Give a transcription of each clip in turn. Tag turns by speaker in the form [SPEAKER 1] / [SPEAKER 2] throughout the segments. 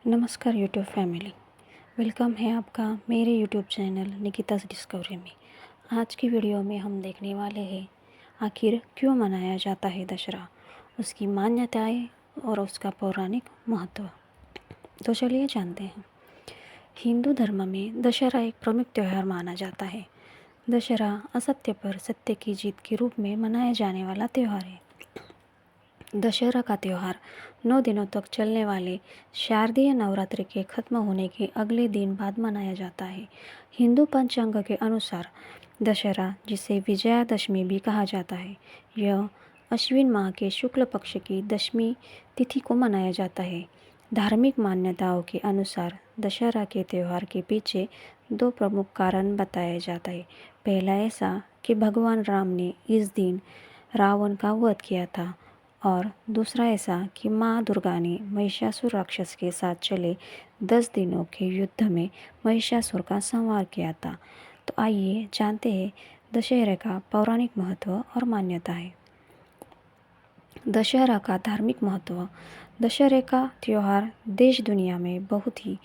[SPEAKER 1] नमस्कार YouTube family. Welcome है आपका मेरे यूट्यूब चैनल निकिता's डिस्कवरी में। आज की वीडियो में हम देखने वाले हैं आखिर क्यों मनाया जाता है दशहरा, उसकी मान्यताएं और उसका पौराणिक महत्व। तो चलिए जानते हैं। हिंदू धर्म में दशहरा एक प्रमुख त्यौहार माना जाता है। दशहरा असत्य पर सत्य की जीत के रूप में मनाया जाने वाला त्यौहार है। दशहरा का त्यौहार 9 दिनों तक चलने वाले शारदीय नवरात्रि के खत्म होने के अगले दिन बाद मनाया जाता है। हिंदू पंचांग के अनुसार दशहरा, जिसे विजयादशमी भी कहा जाता है, यह अश्विन माह के शुक्ल पक्ष की दशमी तिथि को मनाया जाता है। धार्मिक मान्यताओं के अनुसार दशहरा के त्यौहार के पीछे 2 प्रमुख कारण बताया जाता है। पहला ऐसा कि भगवान राम ने इस दिन रावण का वध किया था, और दूसरा ऐसा कि माँ दुर्गा ने महिषासुर राक्षस के साथ चले 10 दिनों के युद्ध में महिषासुर का संहार किया था। तो आइए जानते हैं दशहरे का पौराणिक महत्व और मान्यता है। दशहरा का धार्मिक महत्व। दशहरे का त्यौहार देश दुनिया में बहुत ही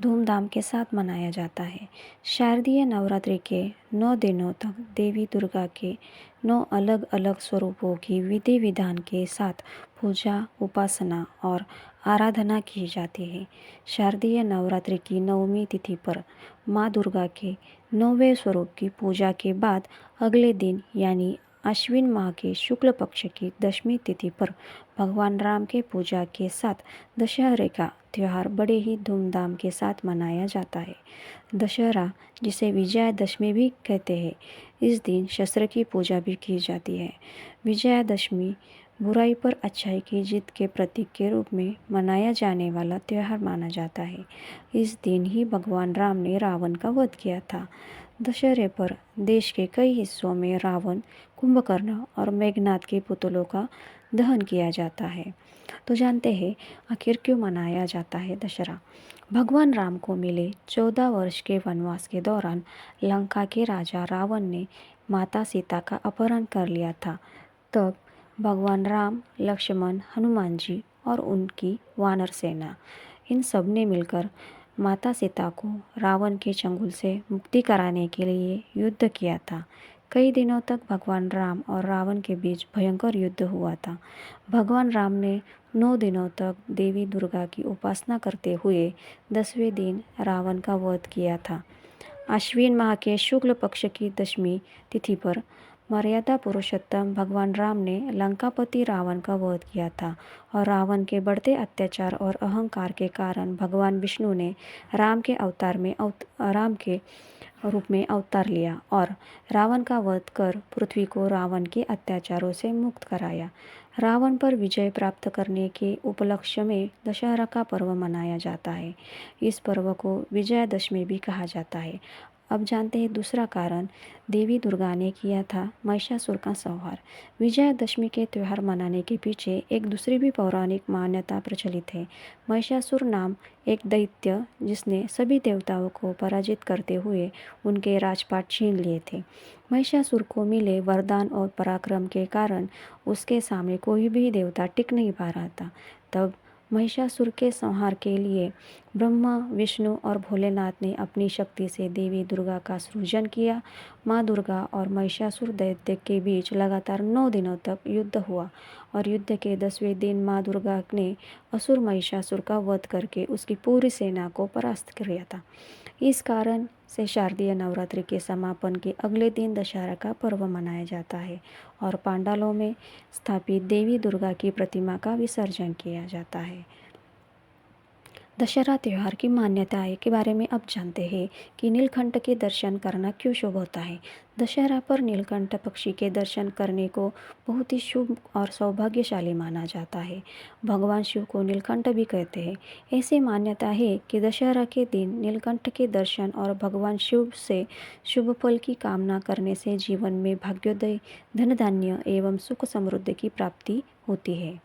[SPEAKER 1] धूमधाम के साथ मनाया जाता है। शारदीय नवरात्रि के 9 दिनों तक देवी दुर्गा के 9 अलग अलग स्वरूपों की विधि विधान के साथ पूजा, उपासना और आराधना की जाती है। शारदीय नवरात्रि की 9वीं तिथि पर माँ दुर्गा के 9वें स्वरूप की पूजा के बाद अगले दिन यानी आश्विन माह के शुक्ल पक्ष की दशमी तिथि पर भगवान राम के पूजा के साथ दशहरे का त्यौहार बड़े ही धूमधाम के साथ मनाया जाता है। दशहरा, जिसे विजयादशमी भी कहते हैं, इस दिन शस्त्र की पूजा भी की जाती है। विजयादशमी बुराई पर अच्छाई की जीत के प्रतीक के रूप में मनाया जाने वाला त्यौहार माना जाता है। इस दिन ही भगवान राम ने रावण का वध किया था। दशहरे पर देश के कई हिस्सों में रावण, कुंभकर्ण और मेघनाद के पुतलों का दहन किया जाता है। तो जानते हैं आखिर क्यों मनाया जाता है दशहरा। भगवान राम को मिले 14 वर्ष के वनवास के दौरान लंका के राजा रावण ने माता सीता का अपहरण कर लिया था। तब भगवान राम, लक्ष्मण, हनुमान जी और उनकी वानर सेना, इन सब ने मिलकर माता सीता को रावण के चंगुल से मुक्ति कराने के लिए युद्ध किया था। कई दिनों तक भगवान राम और रावण के बीच भयंकर युद्ध हुआ था। भगवान राम ने 9 दिनों तक देवी दुर्गा की उपासना करते हुए 10वें दिन रावण का वध किया था। आश्विन माह के शुक्ल पक्ष की दशमी तिथि पर मर्यादा पुरुषोत्तम भगवान राम ने लंकापति रावण का वध किया था, और रावण के बढ़ते अत्याचार और अहंकार के कारण भगवान विष्णु ने राम के रूप में अवतार लिया और रावण का वध कर पृथ्वी को रावण के अत्याचारों से मुक्त कराया। रावण पर विजय प्राप्त करने के उपलक्ष्य में दशहरा का पर्व मनाया जाता है। इस पर्व को विजयादशमी भी कहा जाता है। अब जानते हैं दूसरा कारण। देवी दुर्गा ने किया था महिषासुर का संहार। विजयादशमी के त्यौहार मनाने के पीछे एक दूसरी भी पौराणिक मान्यता प्रचलित है। महिषासुर नाम एक दैत्य, जिसने सभी देवताओं को पराजित करते हुए उनके राजपाट छीन लिए थे। महिषासुर को मिले वरदान और पराक्रम के कारण उसके सामने कोई भी देवता टिक नहीं पा रहा था। तब महिषासुर के संहार के लिए ब्रह्मा, विष्णु और भोलेनाथ ने अपनी शक्ति से देवी दुर्गा का सृजन किया। माँ दुर्गा और महिषासुर दैत्य के बीच लगातार 9 दिनों तक युद्ध हुआ, और युद्ध के 10वें दिन माँ दुर्गा ने असुर महिषासुर का वध करके उसकी पूरी सेना को परास्त किया था। इस कारण से शारदीय नवरात्रि के समापन के अगले दिन दशहरा का पर्व मनाया जाता है, और पंडालों में स्थापित देवी दुर्गा की प्रतिमा का विसर्जन किया जाता है। दशहरा त्यौहार की मान्यताएं के बारे में अब जानते हैं कि नीलकंठ के दर्शन करना क्यों शुभ होता है। दशहरा पर नीलकंठ पक्षी के दर्शन करने को बहुत ही शुभ और सौभाग्यशाली माना जाता है। भगवान शिव को नीलकंठ भी कहते हैं। ऐसी मान्यता है कि दशहरा के दिन नीलकंठ के दर्शन और भगवान शिव से शुभ फल की कामना करने से जीवन में भाग्योदय, धन धान्य एवं सुख समृद्धि की प्राप्ति होती है।